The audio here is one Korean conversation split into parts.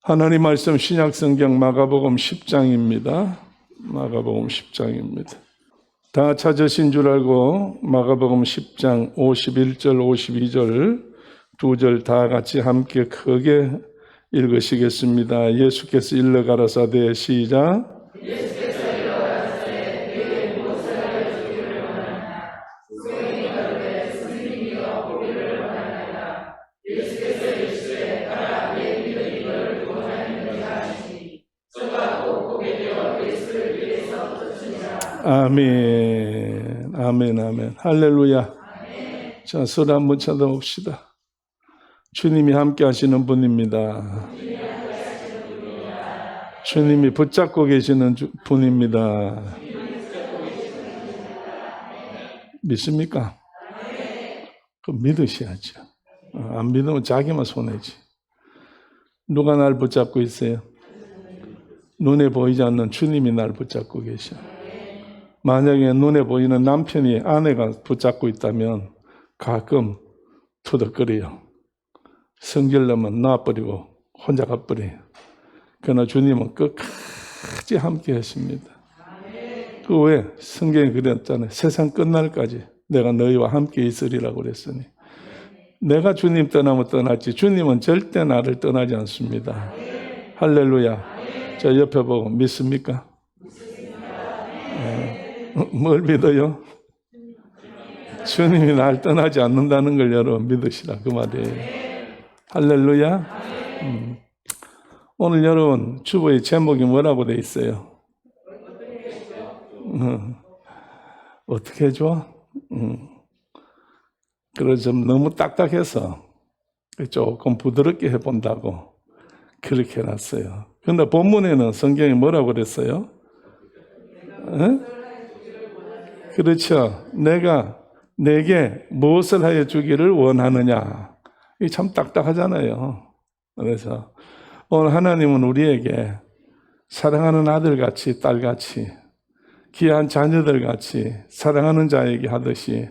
하나님 말씀 신약성경 마가복음 10장입니다. 마가복음 10장입니다. 다 찾으신 줄 알고 마가복음 10장 51절 52절 두 절 다 같이 함께 크게 읽으시겠습니다. 예수께서 일러 가라사대 시작. 아멘, 아멘, 아멘. 할렐루야. 아멘. 자, 서로 한번 찾아봅시다. 주님이 함께 하시는 분입니다. 주님이 붙잡고 계시는 분입니다. 믿습니까? 그럼 믿으셔야죠. 안 믿으면 자기만 손해지. 누가 날 붙잡고 있어요? 눈에 보이지 않는 주님이 날 붙잡고 계셔. 만약에 눈에 보이는 남편이 아내가 붙잡고 있다면 가끔 투덕거려요. 성질나면 놔버리고 혼자 가버려요. 그러나 주님은 끝까지 함께 하십니다. 그 왜? 성경에 그랬잖아요. 세상 끝날까지 내가 너희와 함께 있으리라고 그랬으니. 내가 주님 떠나면 떠났지 주님은 절대 나를 떠나지 않습니다. 할렐루야. 자, 옆에 보고 믿습니까? 뭘 믿어요? 주님이 날 떠나지 않는다는 걸 여러분 믿으시라 그 말이에요. 할렐루야. 오늘 여러분 주보의 제목이 뭐라고 돼 있어요? 어떻게 해줘? 그래서 좀 너무 딱딱해서 조금 부드럽게 해본다고 그렇게 해놨어요. 그런데 본문에는 성경이 뭐라고 그랬어요? 그렇죠. 내가 내게 무엇을 하여 주기를 원하느냐. 이게 참 딱딱하잖아요. 그래서 오늘 하나님은 우리에게 사랑하는 아들같이 딸같이 귀한 자녀들같이 사랑하는 자에게 하듯이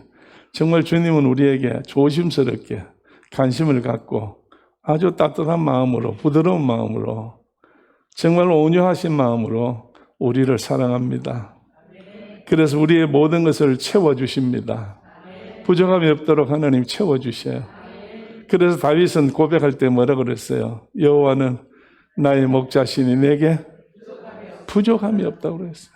정말 주님은 우리에게 조심스럽게 관심을 갖고 아주 따뜻한 마음으로 부드러운 마음으로 정말 온유하신 마음으로 우리를 사랑합니다. 그래서 우리의 모든 것을 채워주십니다. 부족함이 없도록 하나님 채워주셔요. 그래서 다윗은 고백할 때 뭐라고 그랬어요? 여호와는 나의 목자시니 내게 부족함이 없다고 그랬어요.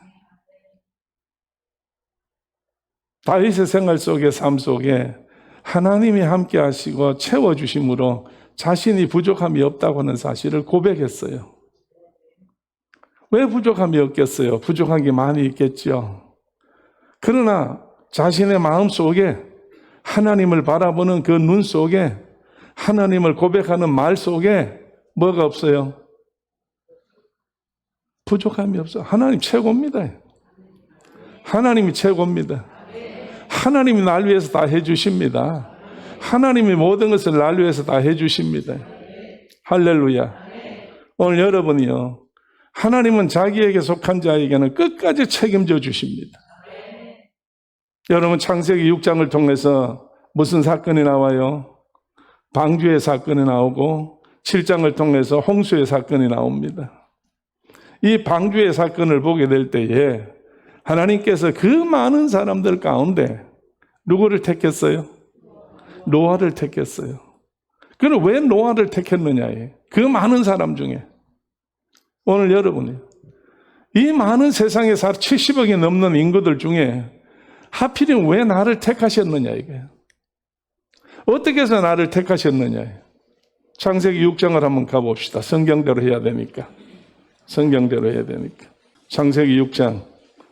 다윗의 생활 속에 삶 속에 하나님이 함께 하시고 채워주심으로 자신이 부족함이 없다고 하는 사실을 고백했어요. 왜 부족함이 없겠어요? 부족한 게 많이 있겠죠. 그러나 자신의 마음 속에 하나님을 바라보는 그 눈 속에 하나님을 고백하는 말 속에 뭐가 없어요? 부족함이 없어요. 하나님 최고입니다. 하나님이 최고입니다. 하나님이 날 위해서 다 해주십니다. 하나님이 모든 것을 날 위해서 다 해주십니다. 할렐루야. 오늘 여러분이요, 하나님은 자기에게 속한 자에게는 끝까지 책임져 주십니다. 여러분 창세기 6장을 통해서 무슨 사건이 나와요? 방주의 사건이 나오고 7장을 통해서 홍수의 사건이 나옵니다. 이 방주의 사건을 보게 될 때에 하나님께서 그 많은 사람들 가운데 누구를 택했어요? 노아를 택했어요. 그럼 왜 노아를 택했느냐? 그 많은 사람 중에 오늘 여러분이 이 많은 세상에 70억이 넘는 인구들 중에 하필이면 왜 나를 택하셨느냐 이게. 어떻게 해서 나를 택하셨느냐. 창세기 6장을 한번 가봅시다. 성경대로 해야 되니까. 성경대로 해야 되니까. 창세기 6장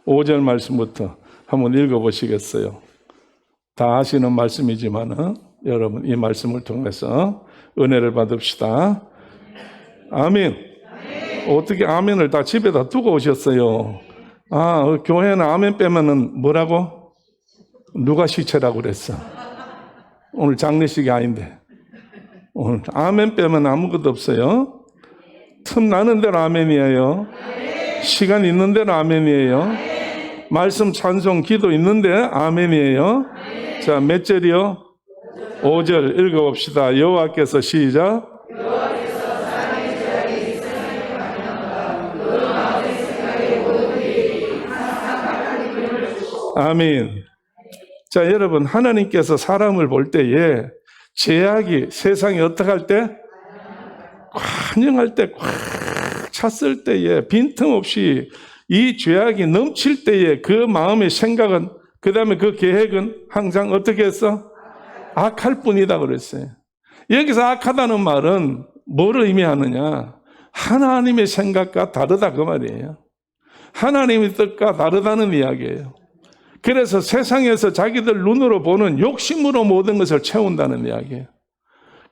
5절 말씀부터 한번 읽어보시겠어요? 다 아시는 말씀이지만 여러분 이 말씀을 통해서 은혜를 받읍시다. 아멘. 어떻게 아멘을 다 집에다 두고 오셨어요? 교회는 아멘 빼면은 뭐라고? 누가 시체라고 그랬어? 오늘 장례식이 아닌데. 오늘 아멘 빼면 아무것도 없어요. 틈 나는 대로 아멘이에요. 시간 있는 대로 아멘이에요. 말씀 찬송 기도 있는데 아멘이에요. 자, 몇 절이요? 5절 읽어봅시다. 여호와께서 시작. 여호와께서 사람의 죄악이 아멘. 자, 여러분, 하나님께서 사람을 볼 때에 죄악이 세상에 어떻게 할 때? 관영할 때, 꽉 찼을 때에 빈틈없이 이 죄악이 넘칠 때에 그 마음의 생각은, 그 다음에 그 계획은 항상 어떻게 했어? 악할 뿐이다 그랬어요. 여기서 악하다는 말은 뭐를 의미하느냐? 하나님의 생각과 다르다 그 말이에요. 하나님의 뜻과 다르다는 이야기예요. 그래서 세상에서 자기들 눈으로 보는 욕심으로 모든 것을 채운다는 이야기예요.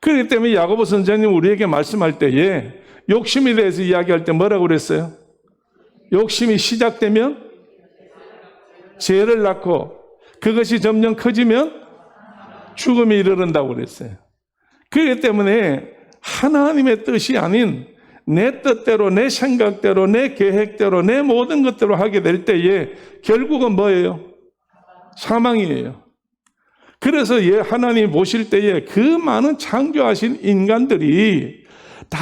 그렇기 때문에 야고보 선생님 우리에게 말씀할 때에 욕심에 대해서 이야기할 때 뭐라고 그랬어요? 욕심이 시작되면 죄를 낳고 그것이 점점 커지면 죽음에 이르른다고 그랬어요. 그렇기 때문에 하나님의 뜻이 아닌 내 뜻대로, 내 생각대로, 내 계획대로, 내 모든 것대로 하게 될 때에 결국은 뭐예요? 사망이에요. 그래서 하나님 보실 때에 그 많은 창조하신 인간들이 다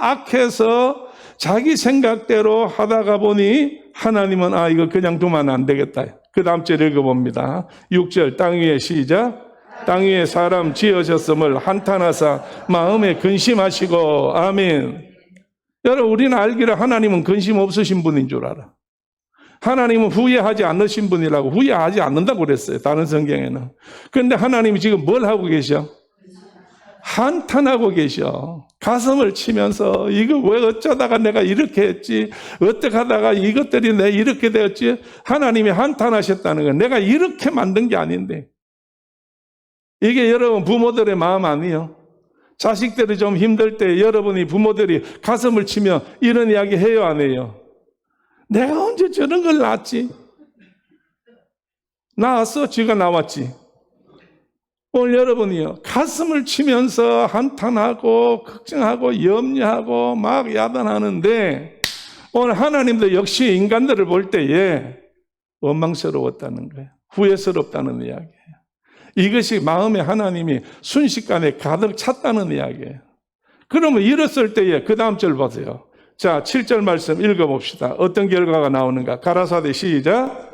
악해서 자기 생각대로 하다가 보니 하나님은 이거 그냥 두면 안 되겠다. 그 다음 절 읽어봅니다. 6절 땅 위에 시작. 땅 위에 사람 지으셨음을 한탄하사 마음에 근심하시고 아멘. 여러분 우리는 알기를 하나님은 근심 없으신 분인 줄 알아. 하나님은 후회하지 않으신 분이라고 후회하지 않는다고 그랬어요. 다른 성경에는. 그런데 하나님이 지금 뭘 하고 계셔? 한탄하고 계셔. 가슴을 치면서 이거 왜 어쩌다가 내가 이렇게 했지? 어떻게 하다가 이것들이 내 이렇게 되었지? 하나님이 한탄하셨다는 건 내가 이렇게 만든 게 아닌데. 이게 여러분 부모들의 마음 아니에요? 자식들이 좀 힘들 때 여러분이 부모들이 가슴을 치며 이런 이야기 해요 안 해요? 내가 언제 저런 걸 낳았지? 낳았어? 쥐가 나왔지. 오늘 여러분이요 가슴을 치면서 한탄하고 걱정하고 염려하고 막 야단하는데 오늘 하나님도 역시 인간들을 볼 때에 원망스러웠다는 거예요. 후회스럽다는 이야기예요. 이것이 마음에 하나님이 순식간에 가득 찼다는 이야기예요. 그러면 이랬을 때에 그 다음 절 보세요. 자, 7절 말씀 읽어봅시다. 어떤 결과가 나오는가? 가라사대 시작.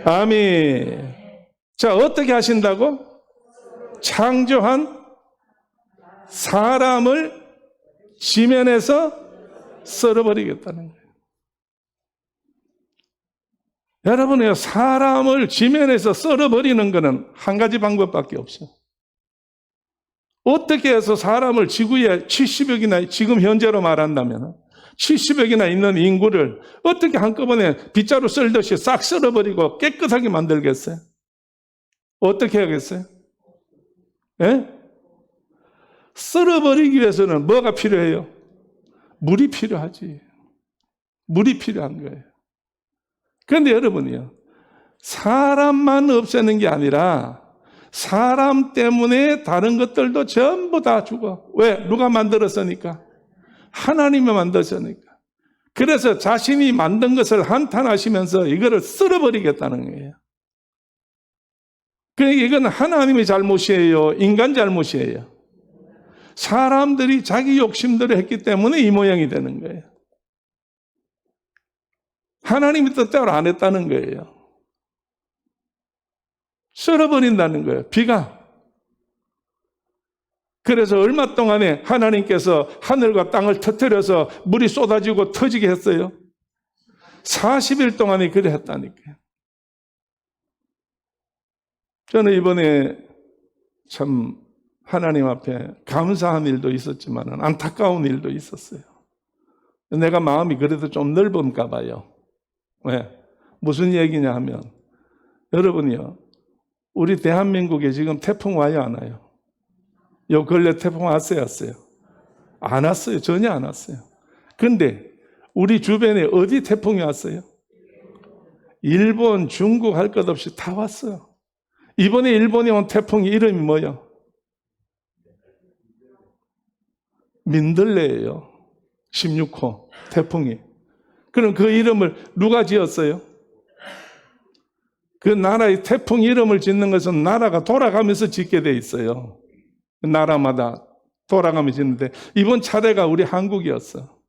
아멘. 자, 어떻게 하신다고? 창조한 사람을 지면에서 썰어버리겠다는 거예요. 여러분의 사람을 지면에서 썰어버리는 것은 한 가지 방법밖에 없어요. 어떻게 해서 사람을 지구에 70억이나 지금 현재로 말한다면 70억이나 있는 인구를 어떻게 한꺼번에 빗자루 썰듯이 싹 썰어버리고 깨끗하게 만들겠어요? 어떻게 하겠어요? 예? 썰어버리기 위해서는 뭐가 필요해요? 물이 필요하지. 물이 필요한 거예요. 그런데 여러분이요, 사람만 없애는 게 아니라 사람 때문에 다른 것들도 전부 다 죽어. 왜? 누가 만들었으니까? 하나님이 만들었으니까. 그래서 자신이 만든 것을 한탄하시면서 이거를 쓸어버리겠다는 거예요. 그러니까 이건 하나님의 잘못이에요? 인간 잘못이에요? 사람들이 자기 욕심대로 했기 때문에 이 모양이 되는 거예요. 하나님이 뜻대로 안 했다는 거예요. 쓸어버린다는 거예요. 비가. 그래서 얼마 동안에 하나님께서 하늘과 땅을 터뜨려서 물이 쏟아지고 터지게 했어요? 40일 동안에 그래 했다니까요. 저는 이번에 참 하나님 앞에 감사한 일도 있었지만 안타까운 일도 있었어요. 내가 마음이 그래도 좀 넓은가 봐요. 왜? 무슨 얘기냐 하면 여러분이요, 우리 대한민국에 지금 태풍 와요 안 와요? 요 근래 태풍 왔어요? 안 왔어요. 전혀 안 왔어요. 근데 우리 주변에 어디 태풍이 왔어요? 일본, 중국 할 것 없이 다 왔어요. 이번에 일본에 온 태풍 이름이 뭐예요? 민들레예요. 16호 태풍이. 그럼 그 이름을 누가 지었어요? 그 나라의 태풍 이름을 짓는 것은 나라가 돌아가면서 짓게 돼 있어요. 나라마다 돌아가면서 짓는데 이번 차례가 우리 한국이었어.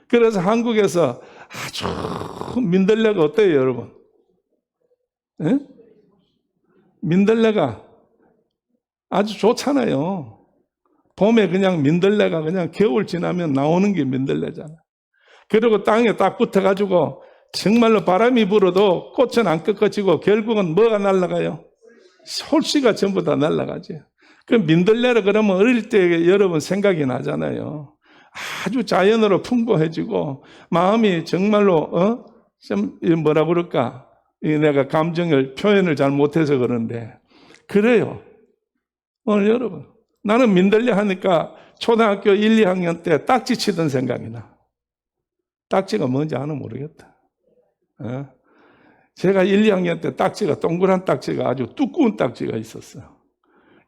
그래서 한국에서 아주 민들레가 어때요, 여러분? 예? 민들레가 아주 좋잖아요. 봄에 그냥 민들레가 그냥 겨울 지나면 나오는 게 민들레잖아. 그리고 땅에 딱 붙어가지고 정말로 바람이 불어도 꽃은 안 꺾어지고 결국은 뭐가 날아가요? 솔씨가 전부 다 날아가지. 그 민들레를 그러면 어릴 때 여러분 생각이 나잖아요. 아주 자연으로 풍부해지고 마음이 정말로 좀 뭐라 그럴까? 내가 감정을 표현을 잘 못해서 그런데 그래요. 오늘 여러분 나는 민들레 하니까 초등학교 1, 2학년 때 딱지 치던 생각이 나. 딱지가 뭔지 아는 모르겠다. 제가 1, 2학년 때 딱지가 동그란 딱지가 아주 두꺼운 딱지가 있었어요.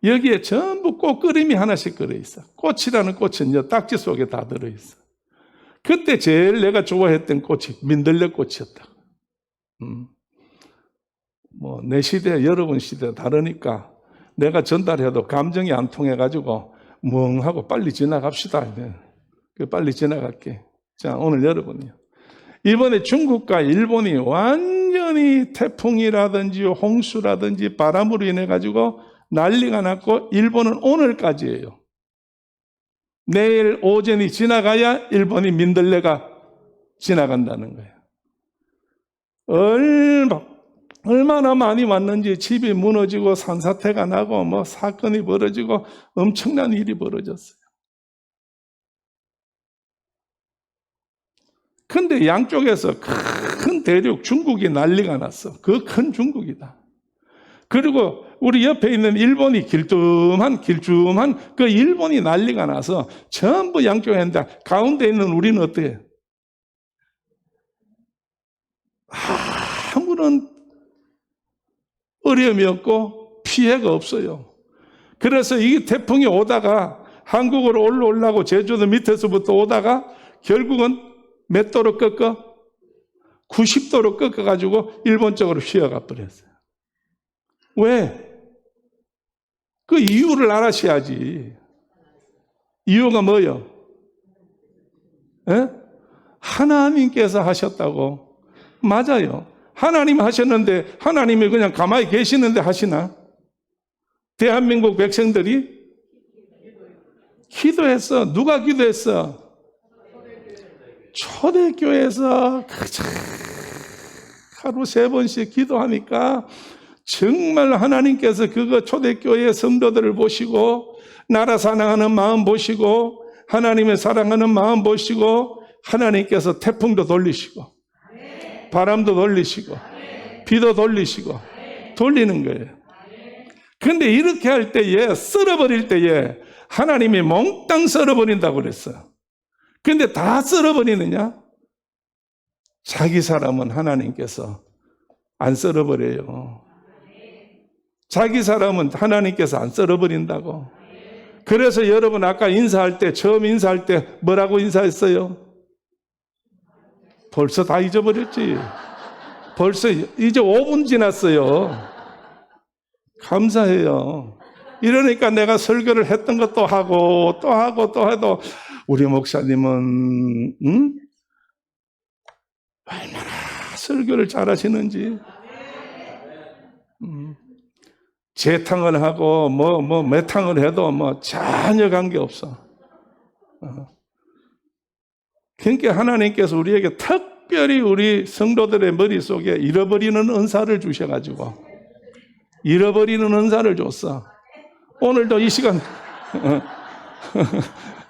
여기에 전부 꽃그림이 하나씩 그려있어. 꽃이라는 꽃은 딱지 속에 다 들어있어. 그때 제일 내가 좋아했던 꽃이 민들레 꽃이었다. 뭐 내 시대, 여러분 시대 다르니까 내가 전달해도 감정이 안 통해가지고 멍하고 빨리 지나갑시다. 빨리 지나갈게. 자, 오늘 여러분이요. 이번에 중국과 일본이 완전히 태풍이라든지 홍수라든지 바람으로 인해가지고 난리가 났고 일본은 오늘까지예요. 내일 오전이 지나가야 일본이 민들레가 지나간다는 거예요. 얼마나 많이 왔는지 집이 무너지고 산사태가 나고 뭐 사건이 벌어지고 엄청난 일이 벌어졌어요. 근데 양쪽에서 큰 대륙 중국이 난리가 났어. 그 큰 중국이다. 그리고 우리 옆에 있는 일본이 길쭉한 그 일본이 난리가 나서 전부 양쪽에 했는데 가운데 있는 우리는 어때요? 아무런 어려움이 없고 피해가 없어요. 그래서 이 태풍이 오다가 한국으로 올라오려고 제주도 밑에서부터 오다가 결국은 몇 도로 꺾어? 90도로 꺾어가지고 일본 쪽으로 휘어가 버렸어요. 왜? 그 이유를 알아셔야지. 이유가 뭐예요? 하나님께서 하셨다고. 맞아요. 하나님 하셨는데 하나님이 그냥 가만히 계시는데 하시나? 대한민국 백성들이 기도했어. 누가 기도했어? 초대교회에서 하루 3번씩 기도하니까 정말 하나님께서 그거 초대교회 성도들을 보시고 나라 사랑하는 마음 보시고 하나님의 사랑하는 마음 보시고 하나님께서 태풍도 돌리시고 바람도 돌리시고 비도 돌리시고 돌리는 거예요. 그런데 이렇게 할 때에 썰어버릴 때에 하나님이 몽땅 썰어버린다고 그랬어요. 근데 다 썰어버리느냐? 자기 사람은 하나님께서 안 썰어버려요. 자기 사람은 하나님께서 안 썰어버린다고. 그래서 여러분 아까 인사할 때 처음 인사할 때 뭐라고 인사했어요? 벌써 다 잊어버렸지. 벌써 이제 5분 지났어요. 감사해요. 이러니까 내가 설교를 했던 것도 하고 또 하고 또 해도 우리 목사님은 얼마나 설교를 잘하시는지 재탕을 하고 뭐 매탕을 해도 뭐 전혀 관계없어. 그러니까 하나님께서 우리에게 특별히 우리 성도들의 머릿속에 잃어버리는 은사를 주셔가지고 잃어버리는 은사를 줬어. 오늘도 이 시간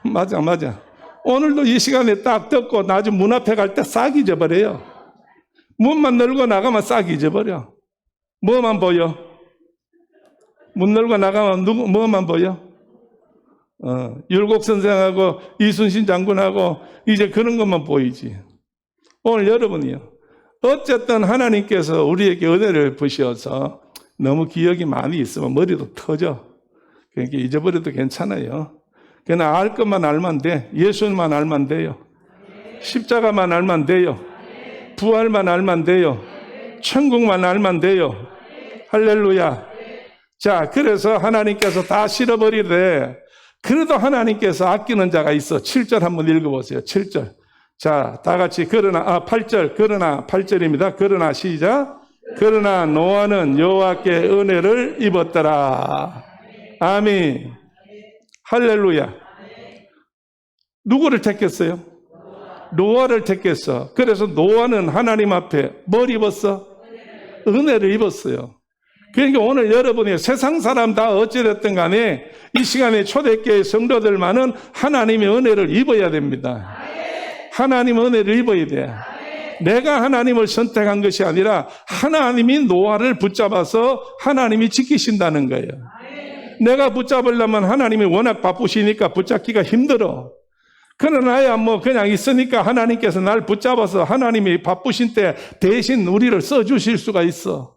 맞아. 오늘도 이 시간에 딱 듣고 나중에 문 앞에 갈 때 싹 잊어버려요. 문만 열고 나가면 싹 잊어버려. 뭐만 보여? 문 열고 나가면 뭐만 보여? 율곡 선생하고 이순신 장군하고 이제 그런 것만 보이지. 오늘 여러분이요. 어쨌든 하나님께서 우리에게 은혜를 부셔서 너무 기억이 많이 있으면 머리도 터져. 그러니까 잊어버려도 괜찮아요. 그냥 알 것만 알면 돼. 예수님만 알면 돼요. 십자가만 알면 돼요. 부활만 알면 돼요. 천국만 알면 돼요. 할렐루야. 자, 그래서 하나님께서 다 실어버리되 그래도 하나님께서 아끼는 자가 있어. 7절 한번 읽어보세요. 7절. 자, 다 같이 8절. 그러나 8절입니다. 그러나 시작. 그러나 노아는 여호와께 은혜를 입었더라. 아멘. 할렐루야. 누구를 택했어요? 노아를 택했어. 그래서 노아는 하나님 앞에 뭘 입었어? 은혜를 입었어요. 그러니까 오늘 여러분이 세상 사람 다 어찌됐든 간에 이 시간에 초대교회 성도들만은 하나님의 은혜를 입어야 됩니다. 하나님의 은혜를 입어야 돼. 내가 하나님을 선택한 것이 아니라 하나님이 노아를 붙잡아서 하나님이 지키신다는 거예요. 내가 붙잡으려면 하나님이 워낙 바쁘시니까 붙잡기가 힘들어. 그러나야 뭐 그냥 있으니까 하나님께서 날 붙잡아서 하나님이 바쁘신 때 대신 우리를 써주실 수가 있어.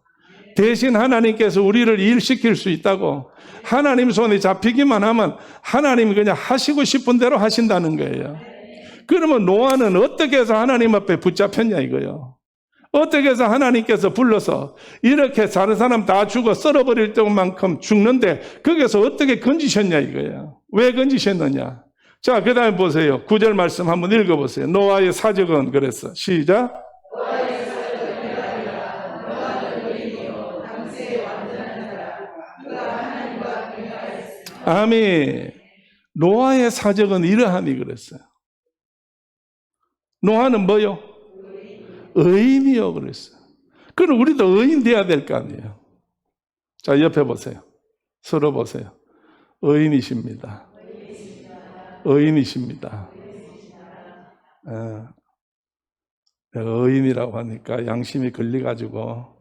대신 하나님께서 우리를 일시킬 수 있다고. 하나님 손에 잡히기만 하면 하나님이 그냥 하시고 싶은 대로 하신다는 거예요. 그러면 노아는 어떻게 해서 하나님 앞에 붙잡혔냐 이거예요. 어떻게 해서 하나님께서 불러서 이렇게 다른 사람 다 죽어 썰어버릴 때만큼 죽는데 거기서 어떻게 건지셨냐 이거예요. 왜 건지셨느냐. 자, 그 다음에 보세요. 9절 말씀 한번 읽어보세요. 노아의 사적은 그랬어. 시작. 아멘. 노아의 사적은 이러하니 그랬어요. 노아는 뭐요? 의인이요 그랬어요. 그럼 우리도 의인 돼야 될 거 아니에요. 자, 옆에 보세요. 서로 보세요. 의인이십니다. 의인이십니다. 내가 의인이라고 하니까 양심이 걸려가지고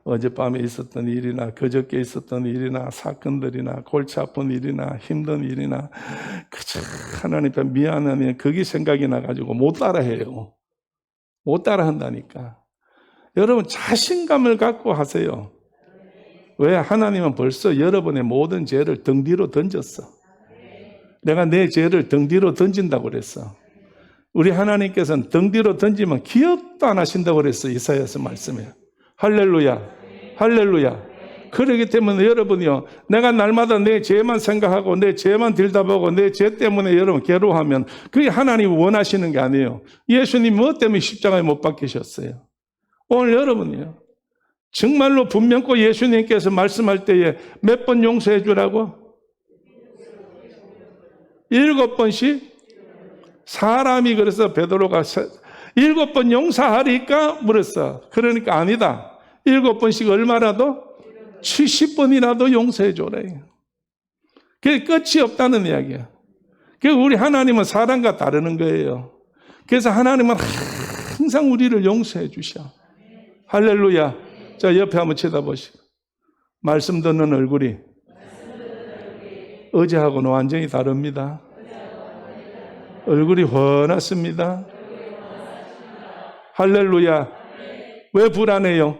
어젯밤에 있었던 일이나 그저께 있었던 일이나 사건들이나 골치 아픈 일이나 힘든 일이나 그저 하나님 앞에 미안하니 그게 생각이 나가지고 못 따라해요. 못 따라한다니까. 여러분 자신감을 갖고 하세요. 왜? 하나님은 벌써 여러분의 모든 죄를 등 뒤로 던졌어. 내가 내 죄를 등 뒤로 던진다고 그랬어. 우리 하나님께서는 등 뒤로 던지면 기억도 안 하신다고 그랬어. 이사야서 말씀에. 할렐루야. 할렐루야. 그렇기 때문에 여러분이요, 내가 날마다 내 죄만 생각하고 내 죄만 들다보고 내 죄 때문에 여러분 괴로워하면 그게 하나님이 원하시는 게 아니에요. 예수님 뭐 때문에 십자가에 못 박히셨어요? 오늘 여러분이요, 정말로 분명코 예수님께서 말씀할 때에 몇 번 용서해 주라고? 7번씩? 사람이 그래서 베드로가 7번 용서하리까 물었어. 그러니까 아니다. 7번씩 얼마라도? 70번이라도 용서해 줘래. 그게 끝이 없다는 이야기야. 우리 하나님은 사람과 다르는 거예요. 그래서 하나님은 항상 우리를 용서해 주셔. 할렐루야. 자, 옆에 한번 쳐다보시고. 말씀 듣는 얼굴이 어제하고는 완전히 다릅니다. 얼굴이 훤하습니다. 할렐루야. 왜 불안해요?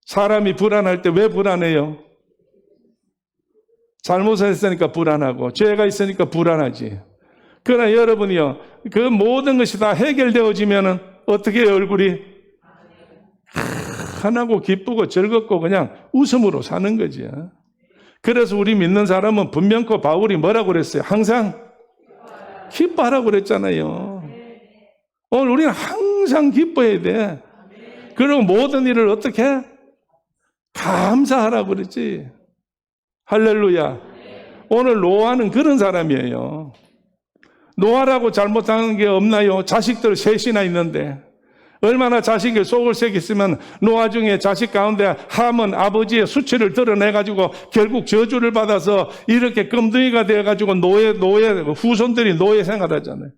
사람이 불안할 때 왜 불안해요? 잘못했으니까 불안하고 죄가 있으니까 불안하지. 그러나 여러분이요, 그 모든 것이 다 해결되어지면은 어떻게 해요, 얼굴이? 환하고 기쁘고 즐겁고 그냥 웃음으로 사는 거지. 그래서 우리 믿는 사람은 분명코 바울이 뭐라고 그랬어요? 항상 기뻐하라고 그랬잖아요. 오늘 우리는 항상 기뻐해야 돼. 그리고 모든 일을 어떻게? 감사하라고 그랬지. 할렐루야. 오늘 노아는 그런 사람이에요. 노아라고 잘못한 게 없나요? 자식들 셋이나 있는데 얼마나 자식이 속을 새겼으면 노아 중에 자식 가운데 함은 아버지의 수치를 드러내가지고 결국 저주를 받아서 이렇게 끔둥이가 되어가지고 노예 후손들이 노예 생활하잖아요.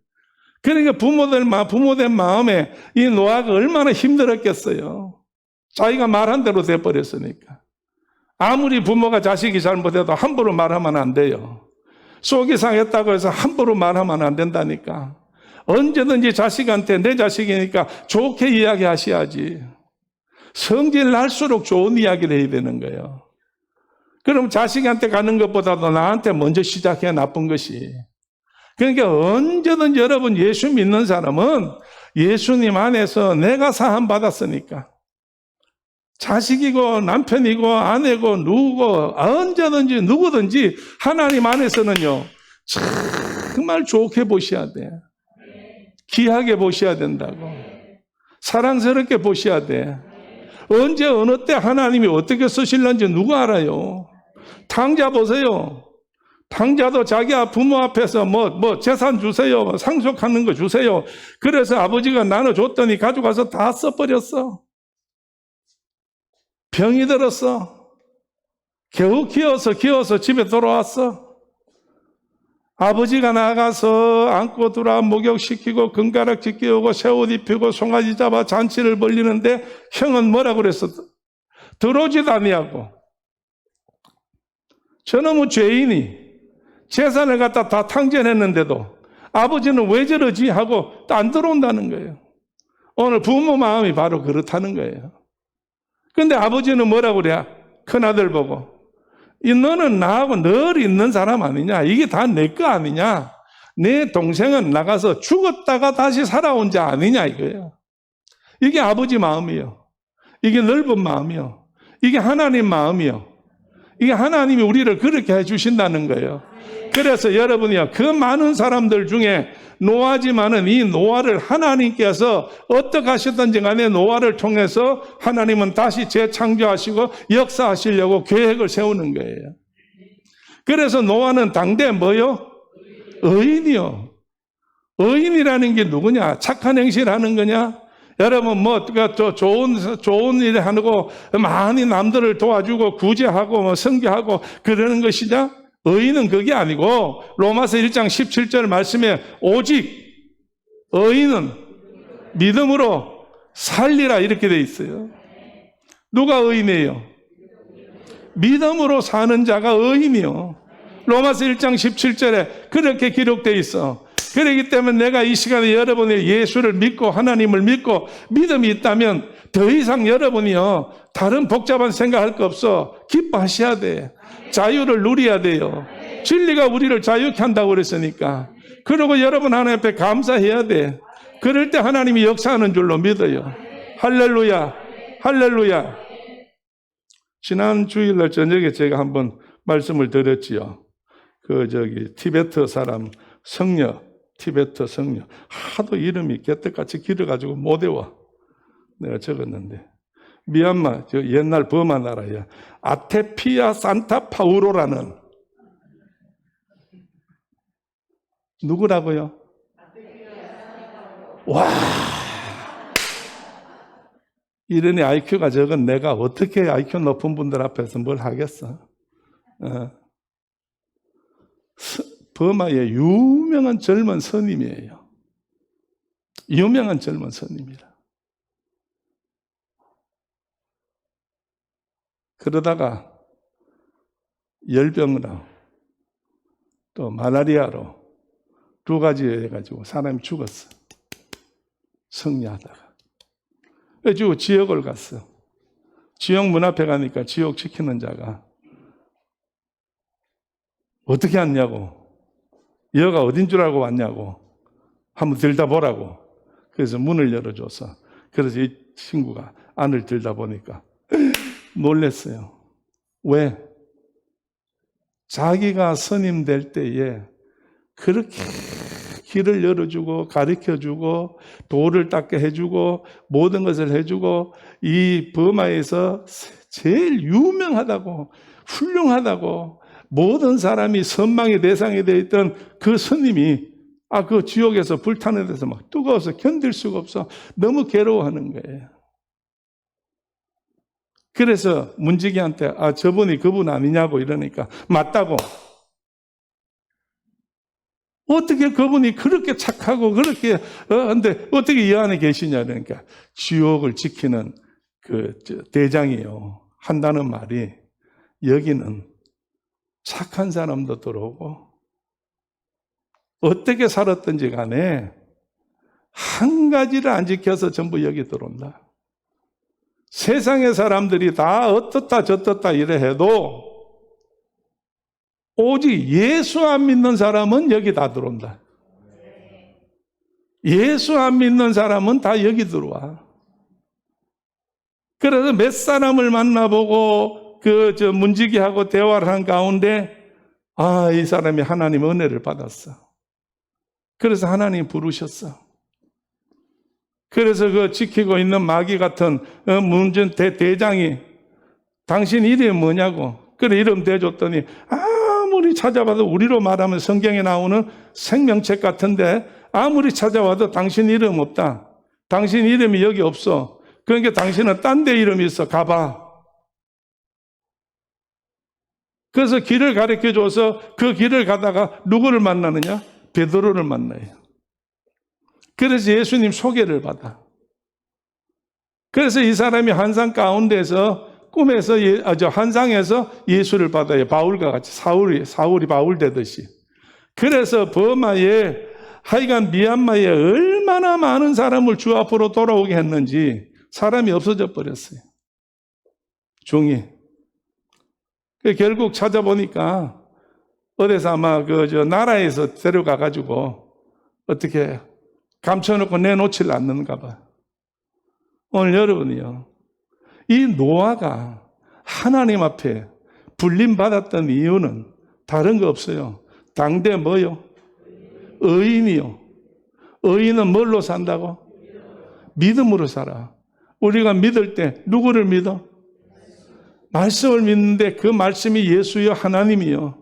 그러니까 부모된 마음에 이 노아가 얼마나 힘들었겠어요. 자기가 말한 대로 돼버렸으니까. 아무리 부모가 자식이 잘못해도 함부로 말하면 안 돼요. 속이 상했다고 해서 함부로 말하면 안 된다니까. 언제든지 자식한테 내 자식이니까 좋게 이야기하셔야지. 성질 날수록 좋은 이야기를 해야 되는 거예요. 그럼 자식한테 가는 것보다도 나한테 먼저 시작해야 나쁜 것이. 그러니까 언제든지 여러분 예수 믿는 사람은 예수님 안에서 내가 사함 받았으니까 자식이고 남편이고 아내고 누구고 언제든지 누구든지 하나님 안에서는요, 정말 좋게 보셔야 돼. 귀하게 보셔야 된다고. 사랑스럽게 보셔야 돼. 언제 어느 때 하나님이 어떻게 쓰실는지 누가 알아요? 탕자 보세요. 탕자도 자기 부모 앞에서 재산 주세요, 상속하는 거 주세요. 그래서 아버지가 나눠줬더니 가져가서 다 써버렸어. 병이 들었어. 겨우 키워서 집에 돌아왔어. 아버지가 나가서 안고 들어와 목욕시키고 금가락지 끼우고 새옷 입히고 송아지 잡아 잔치를 벌리는데 형은 뭐라고 그랬어? 들어오지도 아니하고. 저놈의 죄인이 재산을 갖다 다 탕진했는데도 아버지는 왜 저러지 하고 안 들어온다는 거예요. 오늘 부모 마음이 바로 그렇다는 거예요. 근데 아버지는 뭐라고 그래야? 큰아들 보고, 너는 나하고 늘 있는 사람 아니냐? 이게 다 내 거 아니냐? 내 동생은 나가서 죽었다가 다시 살아온 자 아니냐 이거예요. 이게 아버지 마음이에요. 이게 넓은 마음이요. 이게 하나님 마음이요. 이게 하나님이 우리를 그렇게 해주신다는 거예요. 그래서 여러분이요, 그 많은 사람들 중에 노아지만은 이 노아를 하나님께서 어떻게 하셨든지 간에 노아를 통해서 하나님은 다시 재창조하시고 역사하시려고 계획을 세우는 거예요. 그래서 노아는 당대 뭐요? 의인이요. 의인이라는 게 누구냐? 착한 행실을 하는 거냐? 여러분 좋은 일 하고 많이 남들을 도와주고 구제하고 선교하고 그러는 것이냐? 의인은 그게 아니고 로마서 1장 17절 말씀에 오직 의인은 믿음으로 살리라 이렇게 돼 있어요. 누가 의인이에요? 믿음으로 사는 자가 의인이요. 로마서 1장 17절에 그렇게 기록되어 있어. 그렇기 때문에 내가 이 시간에 여러분이 예수를 믿고 하나님을 믿고 믿음이 있다면 더 이상 여러분이요, 다른 복잡한 생각할 거 없어. 기뻐하셔야 돼. 자유를 누려야 돼요. 진리가 우리를 자유케 한다고 그랬으니까. 그리고 여러분 하나님 앞에 감사해야 돼. 그럴 때 하나님이 역사하는 줄로 믿어요. 할렐루야, 할렐루야. 지난 주일날 저녁에 제가 한번 말씀을 드렸지요. 티베트 사람 성녀, 티베트 성녀. 하도 이름이 개떡같이 길어가지고 못 외워. 내가 적었는데. 미얀마, 옛날 버마 나라야. 아테피아 산타 파우로라는 누구라고요? 와, 이러니 IQ가 적은 내가 어떻게 IQ 높은 분들 앞에서 뭘 하겠어? 버마의 유명한 젊은 스님이에요. 유명한 젊은 스님이라. 그러다가 열병으로 또 말라리아로 두 가지 해가지고 사람이 죽었어. 승리하다가. 그래가지고 지옥을 갔어. 지옥 문 앞에 가니까 지옥 지키는 자가 어떻게 왔냐고, 여가 어딘 줄 알고 왔냐고 한번 들여다보라고. 그래서 문을 열어줘서, 그래서 이 친구가 안을 들여다보니까 놀랬어요. 왜? 자기가 스님 될 때에 그렇게 길을 열어주고 가르쳐주고 돌을 닦게 해주고 모든 것을 해주고 이 버마에서 제일 유명하다고 훌륭하다고 모든 사람이 선망의 대상이 되어 있던 그 스님이 그 지옥에서 불타는 데서 막 뜨거워서 견딜 수가 없어. 너무 괴로워하는 거예요. 그래서 문지기한테 저분이 그분 아니냐고 이러니까 맞다고. 어떻게 그분이 그렇게 착하고 그렇게 근데 어떻게 이 안에 계시냐 그러니까 지옥을 지키는 그 대장이요 한다는 말이 여기는 착한 사람도 들어오고 어떻게 살았든지 간에 한 가지를 안 지켜서 전부 여기 들어온다. 세상의 사람들이 다 어떻다 저떻다 이래 해도 오직 예수 안 믿는 사람은 여기 다 들어온다. 예수 안 믿는 사람은 다 여기 들어와. 그래서 몇 사람을 만나보고 문지기하고 대화를 한 가운데 이 사람이 하나님 은혜를 받았어. 그래서 하나님 부르셨어. 그래서 그 지키고 있는 마귀 같은 문전 대장이 당신 이름이 뭐냐고. 그래 이름 대줬더니 아무리 찾아봐도 우리로 말하면 성경에 나오는 생명책 같은데 아무리 찾아봐도 당신 이름 없다. 당신 이름이 여기 없어. 그러니까 당신은 딴 데 이름이 있어. 가봐. 그래서 길을 가르쳐줘서 그 길을 가다가 누구를 만나느냐? 베드로를 만나요. 그래서 예수님 소개를 받아. 그래서 이 사람이 환상 가운데서 꿈에서 환상에서 예수를 받아요. 바울과 같이 사울이 바울 되듯이. 그래서 버마에 하여간 미얀마에 얼마나 많은 사람을 주 앞으로 돌아오게 했는지 사람이 없어져 버렸어요. 종이. 결국 찾아보니까 어디서 아마 나라에서 데려가가지고 어떻게 감춰놓고 내놓질 않는가 봐. 오늘 여러분이요. 이 노아가 하나님 앞에 불림받았던 이유는 다른 거 없어요. 당대 뭐요? 의인이요. 의인은 뭘로 산다고? 믿음으로 살아. 우리가 믿을 때 누구를 믿어? 말씀을 믿는데 그 말씀이 예수여 하나님이요.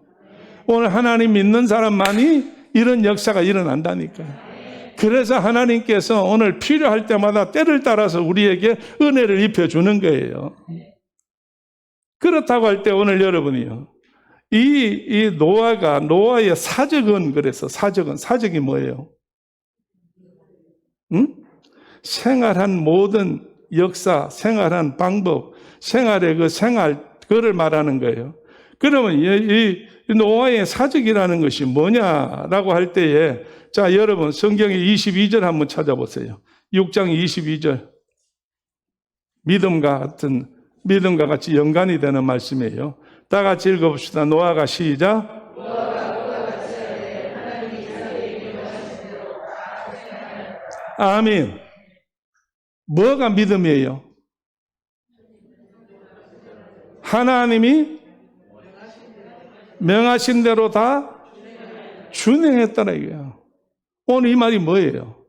오늘 하나님 믿는 사람만이 이런 역사가 일어난다니까요. 그래서 하나님께서 오늘 필요할 때마다 때를 따라서 우리에게 은혜를 입혀주는 거예요. 그렇다고 할 때 오늘 여러분이요. 이 노아의 사적은 그래서 사적이 뭐예요? 응? 생활한 모든 역사, 생활한 방법, 생활의 그거를 말하는 거예요. 그러면 이 노아의 사적이라는 것이 뭐냐라고 할 때에 자, 여러분 성경의 22절 한번 찾아보세요. 6장 22절. 믿음과 같이 연관이 되는 말씀이에요. 다 같이 읽어봅시다. 노아가 시작. 아멘. 뭐가 믿음이에요? 하나님이 명하신 대로 다 준행했다라 이거예요. 오늘 이 말이 뭐예요?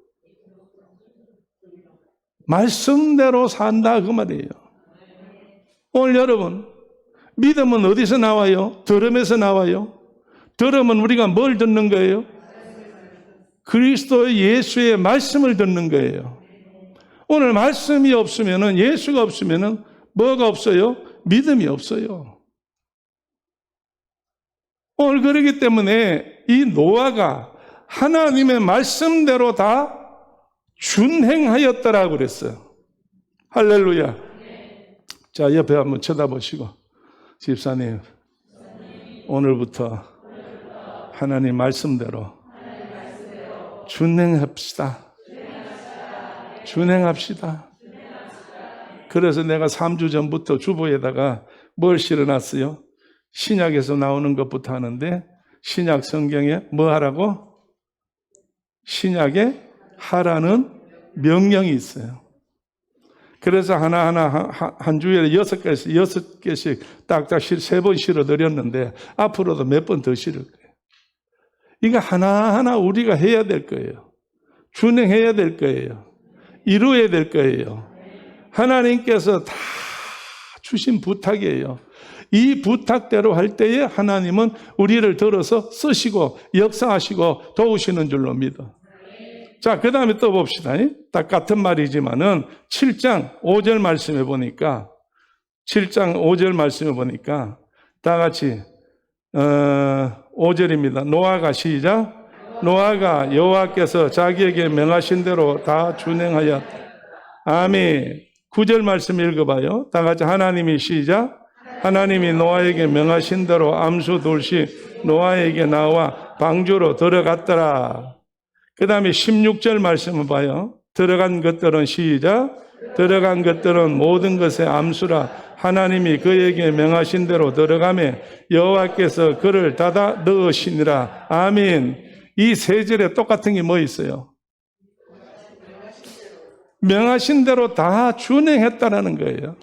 말씀대로 산다 그 말이에요. 오늘 여러분 믿음은 어디서 나와요? 들음에서 나와요. 들음은 우리가 뭘 듣는 거예요? 그리스도 예수의 말씀을 듣는 거예요. 오늘 말씀이 없으면은 예수가 없으면은 뭐가 없어요? 믿음이 없어요. 오늘 그러기 때문에 이 노아가 하나님의 말씀대로 다 준행하였더라고 그랬어요. 할렐루야. 자, 옆에 한번 쳐다보시고 집사님 오늘부터 하나님 말씀대로 준행합시다. 준행합시다. 그래서 내가 3주 전부터 주보에다가 뭘 실어놨어요? 신약에서 나오는 것부터 하는데 신약 성경에 뭐 하라고? 신약에 하라는 명령이 있어요. 그래서 하나하나 한 주에 6개씩 딱딱 3번 실어드렸는데 앞으로도 몇 번 더 실을 거예요. 이거 하나하나 우리가 해야 될 거예요. 준행해야 될 거예요. 이루어야 될 거예요. 하나님께서 다 주신 부탁이에요. 이 부탁대로 할 때에 하나님은 우리를 들어서 쓰시고 역사하시고 도우시는 줄로 믿어. 자, 그 다음에 또 봅시다. 딱 같은 말이지만은 7장 5절 말씀해 보니까 7장 5절 말씀해 보니까 다 같이 5절입니다. 노아가 시작. 노아가 여호와께서 자기에게 명하신 대로 다 준행하였다. 아멘. 9절 말씀 읽어봐요. 다 같이 하나님이 시작. 하나님이 노아에게 명하신 대로 암수 둘씩 노아에게 나와 방주로 들어갔더라. 그 다음에 16절 말씀을 봐요. 들어간 것들은 시작. 들어간 것들은 모든 것의 암수라. 하나님이 그에게 명하신 대로 들어가매 여호와께서 그를 닫아 넣으시니라. 아멘. 이 세 절에 똑같은 게 뭐 있어요? 명하신 대로 다 준행했다라는 거예요.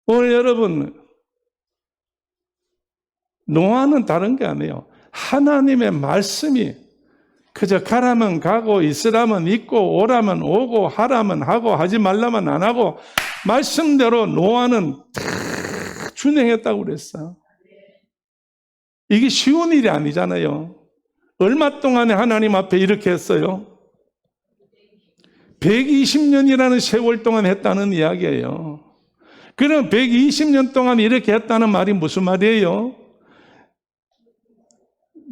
오늘 여러분, 노아는 다른 게 아니에요. 하나님의 말씀이 그저 가라면 가고 있으라면 있고 오라면 오고 하라면 하고 하지 말라면 안 하고 말씀대로 노아는 다 준행했다고 그랬어요. 이게 쉬운 일이 아니잖아요. 얼마 동안에 하나님 앞에 이렇게 했어요? 120년이라는 세월 동안 했다는 이야기예요. 그럼 120년 동안 이렇게 했다는 말이 무슨 말이에요?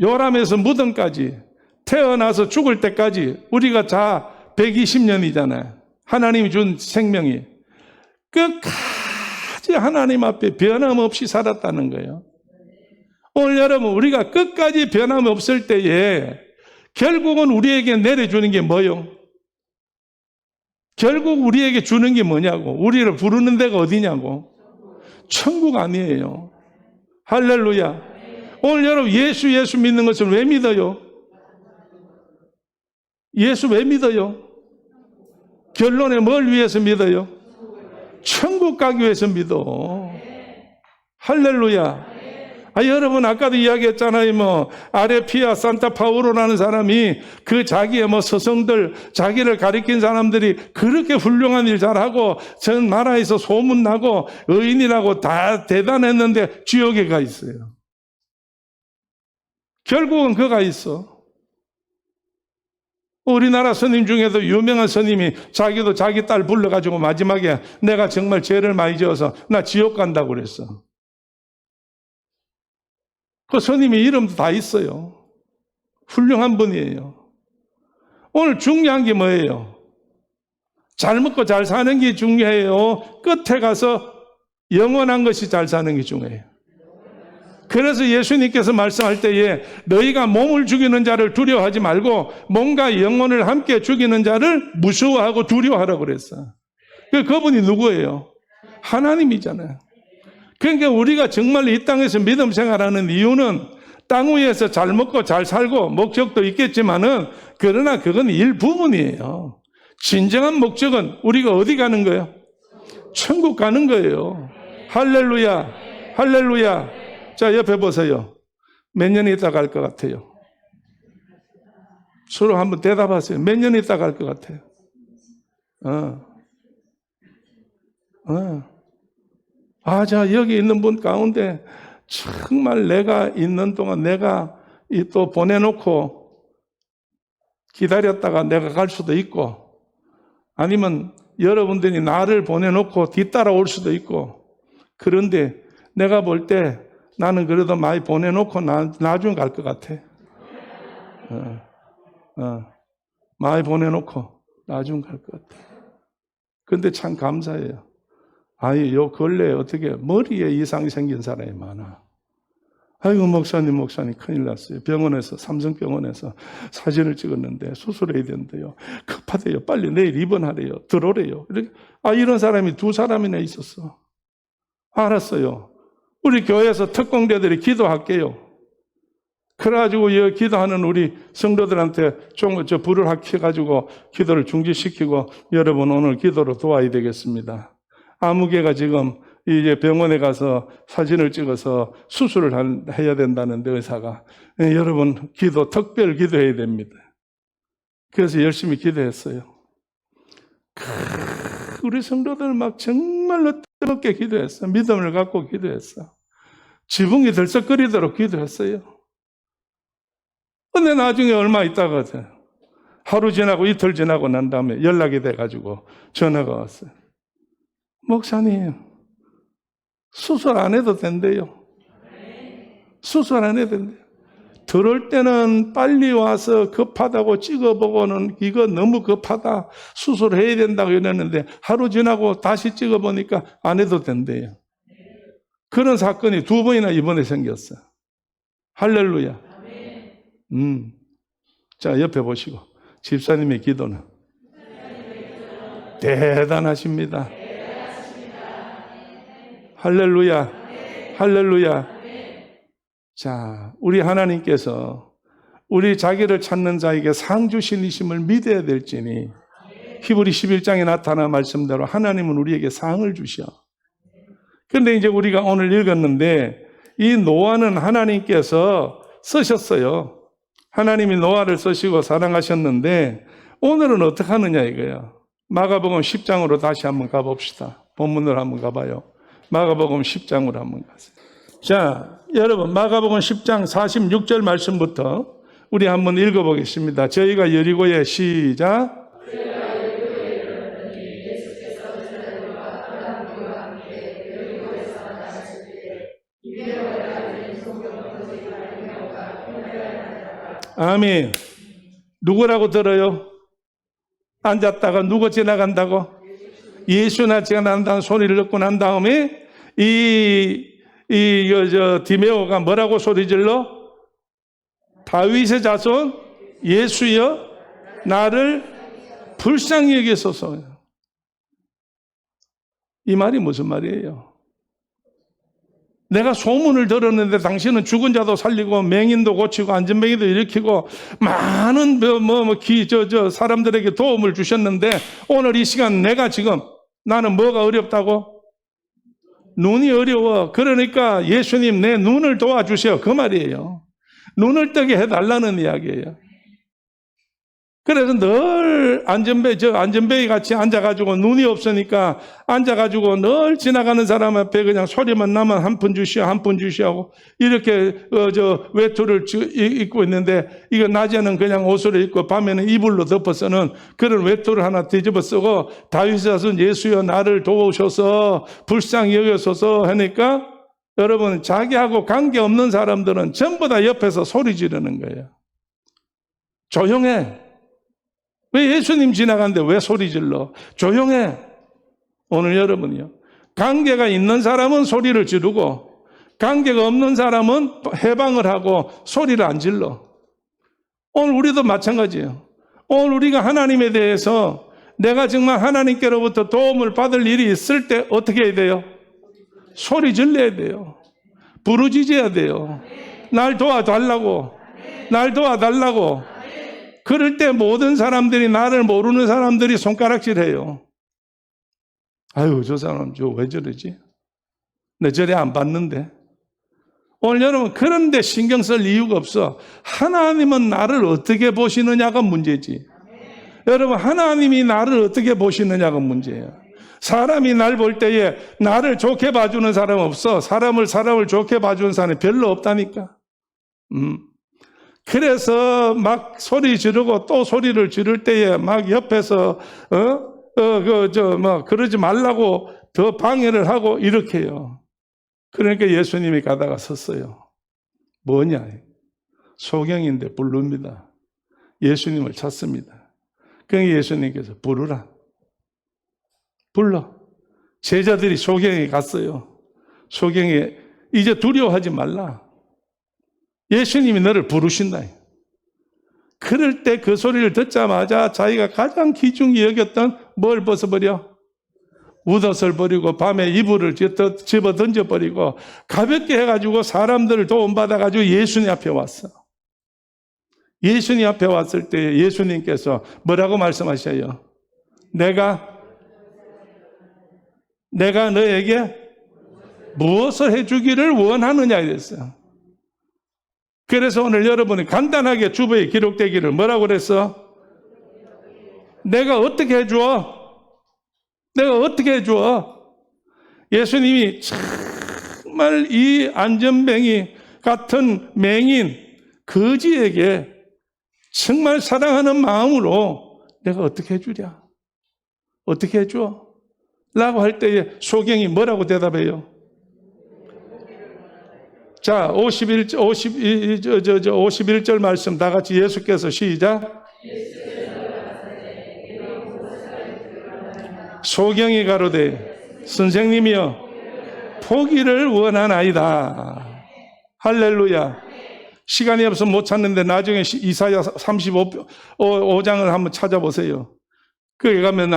요람에서 무덤까지 태어나서 죽을 때까지 우리가 다 120년이잖아요. 하나님이 준 생명이. 끝까지 하나님 앞에 변함없이 살았다는 거예요. 오늘 여러분, 우리가 끝까지 변함없을 때에 결국은 우리에게 내려주는 게 뭐요? 결국 우리에게 주는 게 뭐냐고. 우리를 부르는 데가 어디냐고. 천국 아니에요. 할렐루야. 오늘 여러분, 예수 믿는 것을 왜 믿어요? 예수 왜 믿어요? 결론에 뭘 위해서 믿어요? 천국 가기 위해서 믿어. 할렐루야. 여러분, 아까도 이야기했잖아요. 아레피아 산타파우로라는 사람이 그 자기의 서성들, 자기를 가리킨 사람들이 그렇게 훌륭한 일 잘하고 전 나라에서 소문나고 의인이라고 다 대단했는데 지옥에 가 있어요. 결국은 그가 있어. 우리나라 스님 중에도 유명한 스님이 자기도 자기 딸 불러가지고 마지막에 내가 정말 죄를 많이 지어서 나 지옥 간다고 그랬어. 그 스님이 이름도 다 있어요. 훌륭한 분이에요. 오늘 중요한 게 뭐예요? 잘 먹고 잘 사는 게 중요해요? 끝에 가서 영원한 것이 잘 사는 게 중요해요. 그래서 예수님께서 말씀할 때에 너희가 몸을 죽이는 자를 두려워하지 말고 몸과 영혼을 함께 죽이는 자를 무서워하고 두려워하라고 그랬어. 그분이 누구예요? 하나님이잖아요. 그러니까 우리가 정말 이 땅에서 믿음 생활하는 이유는 땅 위에서 잘 먹고 잘 살고 목적도 있겠지만은 그러나 그건 일부분이에요. 진정한 목적은 우리가 어디 가는 거예요? 천국 가는 거예요. 할렐루야. 할렐루야. 자, 옆에 보세요. 몇 년 있다 갈 것 같아요? 서로 한번 대답하세요. 몇 년 있다 갈 것 같아요? 자, 여기 있는 분 가운데 정말 내가 있는 동안 내가 또 보내놓고 기다렸다가 내가 갈 수도 있고 아니면 여러분들이 나를 보내놓고 뒤따라올 수도 있고 그런데 내가 볼 때 나는 그래도 많이 보내놓고 나중에 갈 것 같아. 많이 보내놓고 나중에 갈 것 같아. 근데 참 감사해요. 요 근래에 어떻게 머리에 이상이 생긴 사람이 많아. 아이고, 목사님 큰일 났어요. 병원에서, 삼성병원에서 사진을 찍었는데 수술해야 된대요. 급하대요. 빨리 내일 입원하래요. 들어오래요. 이렇게. 이런 사람이 2사람이나 있었어. 알았어요. 우리 교회에서 특공대들이 기도할게요. 그래가지고 이 기도하는 우리 성도들한테 불을 켜가지고 기도를 중지시키고 여러분 오늘 기도로 도와야 되겠습니다. 아무개가 지금 이제 병원에 가서 사진을 찍어서 수술을 해야 된다는데 의사가 여러분 특별 기도해야 됩니다. 그래서 열심히 기도했어요. 우리 성도들 막 정말로 뜨겁게 기도했어. 믿음을 갖고 기도했어. 지붕이 들썩거리도록 기도했어요. 근데 나중에 얼마 있다가 하루 지나고 이틀 지나고 난 다음에 연락이 돼가지고 전화가 왔어요. 목사님, 수술 안 해도 된대요. 수술 안 해도 된대요. 들어올 때는 빨리 와서 급하다고 찍어보고는 이거 너무 급하다. 수술해야 된다고 이랬는데 하루 지나고 다시 찍어보니까 안 해도 된대요. 그런 사건이 2번이나 이번에 생겼어. 할렐루야. 자, 옆에 보시고 집사님의 기도는 대단하십니다. 할렐루야. 할렐루야. 자, 우리 하나님께서 우리 자기를 찾는 자에게 상 주신이심을 믿어야 될지니 히브리 11장에 나타난 말씀대로 하나님은 우리에게 상을 주셔. 그런데 이제 우리가 오늘 읽었는데 이 노아는 하나님께서 쓰셨어요. 하나님이 노아를 쓰시고 사랑하셨는데 오늘은 어떻게 하느냐 이거야. 마가복음 10장으로 다시 한번 가봅시다. 본문으로 한번 가봐요. 마가복음 10장으로 한번 가세요. 자, 여러분 마가복음 10장 46절 말씀부터 우리 한번 읽어보겠습니다. 저희가 여리고에 시작. 아멘. 누구라고 들어요? 앉았다가 누구 지나간다고? 예수나 지나간다는 소리를 듣고 난 다음에 디메오가 뭐라고 소리 질러? 다윗의 자손 예수여 나를 불쌍히 여기소서. 이 말이 무슨 말이에요? 내가 소문을 들었는데 당신은 죽은 자도 살리고 맹인도 고치고 안전뱅이도 일으키고 많은 사람들에게 도움을 주셨는데 오늘 이 시간 내가 지금 나는 뭐가 어렵다고? 눈이 어려워. 그러니까 예수님 내 눈을 도와주세요. 그 말이에요. 눈을 뜨게 해달라는 이야기예요. 그래서 늘 안전뱅이 같이 앉아가지고 눈이 없으니까 앉아가지고 늘 지나가는 사람 앞에 그냥 소리만 나면 한 푼 주시오, 한 푼 주시오 이렇게 외투를 입고 있는데 이거 낮에는 그냥 옷을 입고 밤에는 이불로 덮어서는 그런 외투를 하나 뒤집어 쓰고 다윗의 자손 예수여 나를 도우셔서 불쌍히 여겨소서 하니까 여러분 자기하고 관계없는 사람들은 전부 다 옆에서 소리 지르는 거예요. 조용해. 왜 예수님 지나가는데 왜 소리 질러? 조용해. 오늘 여러분이요. 관계가 있는 사람은 소리를 지르고 관계가 없는 사람은 해방을 하고 소리를 안 질러. 오늘 우리도 마찬가지예요. 오늘 우리가 하나님에 대해서 내가 정말 하나님께로부터 도움을 받을 일이 있을 때 어떻게 해야 돼요? 소리 질러야 돼요. 부르짖어야 돼요. 날 도와달라고. 날 도와달라고. 그럴 때 모든 사람들이 나를 모르는 사람들이 손가락질해요. 아유 저 사람 왜 저러지? 내 저래 안 봤는데. 오늘 여러분 그런데 신경 쓸 이유가 없어. 하나님은 나를 어떻게 보시느냐가 문제지. 여러분 하나님이 나를 어떻게 보시느냐가 문제예요. 사람이 날 볼 때에 나를 좋게 봐주는 사람 없어. 사람을 좋게 봐주는 사람이 별로 없다니까. 그래서 막 소리 지르고 또 소리를 지를 때에 막 옆에서 그러지 말라고 더 방해를 하고 이렇게 해요. 그러니까 예수님이 가다가 섰어요. 뭐냐? 소경인데 부릅니다. 예수님을 찾습니다. 그러니까 예수님께서 부르라. 불러. 제자들이 소경에 갔어요. 소경에 이제 두려워하지 말라. 예수님이 너를 부르신다. 그럴 때 그 소리를 듣자마자 자기가 가장 귀중히 여겼던 뭘 벗어버려? 웃옷을 버리고 밤에 이불을 집어 던져버리고 가볍게 해가지고 사람들을 도움받아가지고 예수님 앞에 왔어. 예수님 앞에 왔을 때 예수님께서 뭐라고 말씀하셔요? 내가 너에게 무엇을 해주기를 원하느냐 이랬어요. 그래서 오늘 여러분이 간단하게 주보에 기록되기를 뭐라고 그랬어? 내가 어떻게 해줘? 내가 어떻게 해줘? 예수님이 정말 이 안전뱅이 같은 맹인 거지에게 정말 사랑하는 마음으로 내가 어떻게 해주랴? 어떻게 해줘? 라고 할 때에 소경이 뭐라고 대답해요? 자, 51절 말씀 다 같이 예수께서 시작. 소경이 가로되 선생님이여 포기를 원하나이다. 할렐루야. 시간이 없어서 못 찾는데 나중에 이사야 35장을 한번 찾아보세요. 거기 가면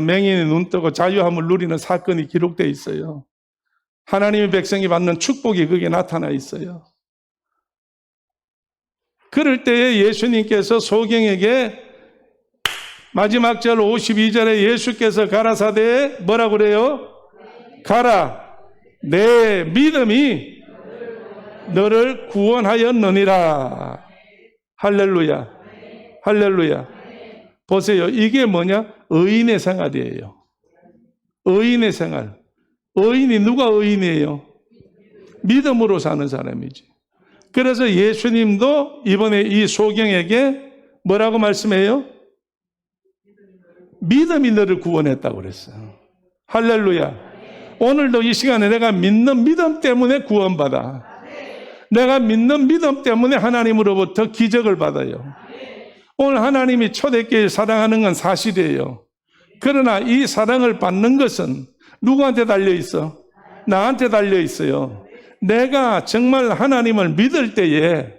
맹인이 눈 뜨고 자유함을 누리는 사건이 기록되어 있어요. 하나님의 백성이 받는 축복이 거기에 나타나 있어요. 그럴 때에 예수님께서 소경에게 마지막 절 52절에 예수께서 가라사대 뭐라고 그래요? 가라, 내 믿음이 너를 구원하였느니라. 할렐루야, 할렐루야. 보세요, 이게 뭐냐? 의인의 생활이에요. 의인의 생활. 의인이 누가 의인이에요? 믿음으로 사는 사람이지. 그래서 예수님도 이번에 이 소경에게 뭐라고 말씀해요? 믿음이 너를 구원했다고 그랬어요. 할렐루야. 오늘도 이 시간에 내가 믿는 믿음 때문에 구원받아. 내가 믿는 믿음 때문에 하나님으로부터 기적을 받아요. 오늘 하나님이 초대교회를 사랑하는 건 사실이에요. 그러나 이 사랑을 받는 것은 누구한테 달려있어? 나한테 달려있어요. 내가 정말 하나님을 믿을 때에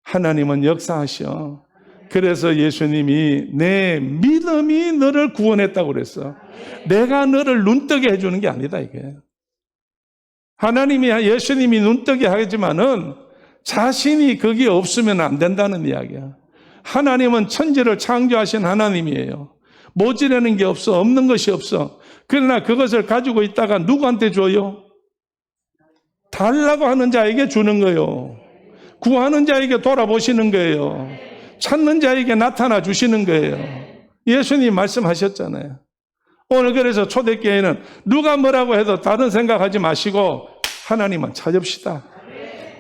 하나님은 역사하셔. 그래서 예수님이 내 믿음이 너를 구원했다고 그랬어. 내가 너를 눈뜨게 해주는 게 아니다, 이게. 하나님이, 예수님이 눈뜨게 하지만은 자신이 거기에 없으면 안 된다는 이야기야. 하나님은 천지를 창조하신 하나님이에요. 모자라는 게 없어. 없는 것이 없어. 그러나 그것을 가지고 있다가 누구한테 줘요? 달라고 하는 자에게 주는 거예요. 구하는 자에게 돌아보시는 거예요. 찾는 자에게 나타나 주시는 거예요. 예수님 말씀하셨잖아요. 오늘 그래서 초대교회는 누가 뭐라고 해도 다른 생각하지 마시고 하나님만 찾읍시다.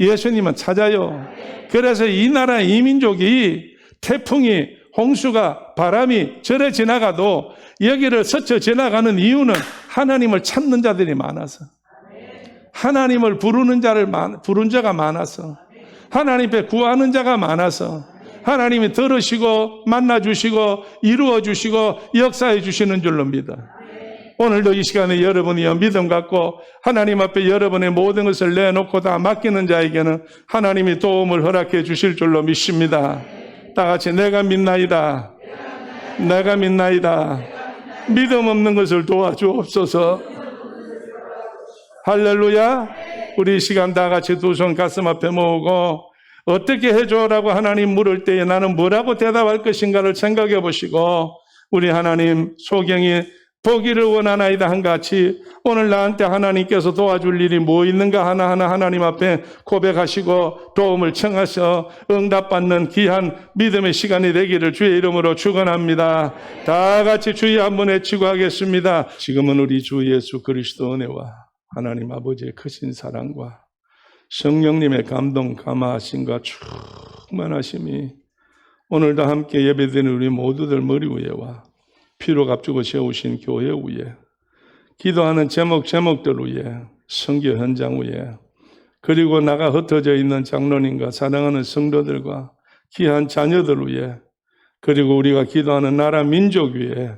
예수님은 찾아요. 그래서 이 나라 이민족이 태풍이, 홍수가, 바람이 절에 지나가도 여기를 스쳐 지나가는 이유는 하나님을 찾는 자들이 많아서, 하나님을 부르는 자가 많아서, 하나님 앞에 구하는 자가 많아서, 하나님이 들으시고 만나주시고 이루어주시고 역사해 주시는 줄로 믿어. 오늘도 이 시간에 여러분이 믿음 갖고 하나님 앞에 여러분의 모든 것을 내놓고 다 맡기는 자에게는 하나님이 도움을 허락해 주실 줄로 믿습니다. 다 같이 내가 믿나이다. 내가 믿나이다. 믿음 없는 것을 도와주옵소서. 할렐루야. 우리 이 시간 다 같이 두 손 가슴 앞에 모으고 어떻게 해줘라고 하나님 물을 때에 나는 뭐라고 대답할 것인가를 생각해 보시고, 우리 하나님 소경이 보기를 원하나이다 한같이 오늘 나한테 하나님께서 도와줄 일이 뭐 있는가 하나하나 하나님 앞에 고백하시고 도움을 청하셔 응답받는 귀한 믿음의 시간이 되기를 주의 이름으로 축원합니다. 다 같이 주의 한번 외치고 하겠습니다. 지금은 우리 주 예수 그리스도 은혜와 하나님 아버지의 크신 사랑과 성령님의 감동 감화하심과 충만하심이 오늘도 함께 예배드리는 우리 모두들 머리 위에와 피로 값주고 세우신 교회 위에, 기도하는 제목들 위에, 선교 현장 위에, 그리고 나가 흩어져 있는 장로님과 사랑하는 성도들과 귀한 자녀들 위에, 그리고 우리가 기도하는 나라 민족 위에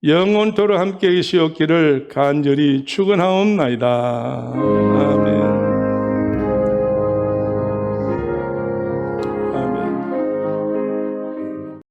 영원토록 함께 계시옵기를 간절히 축원하옵나이다. 아멘.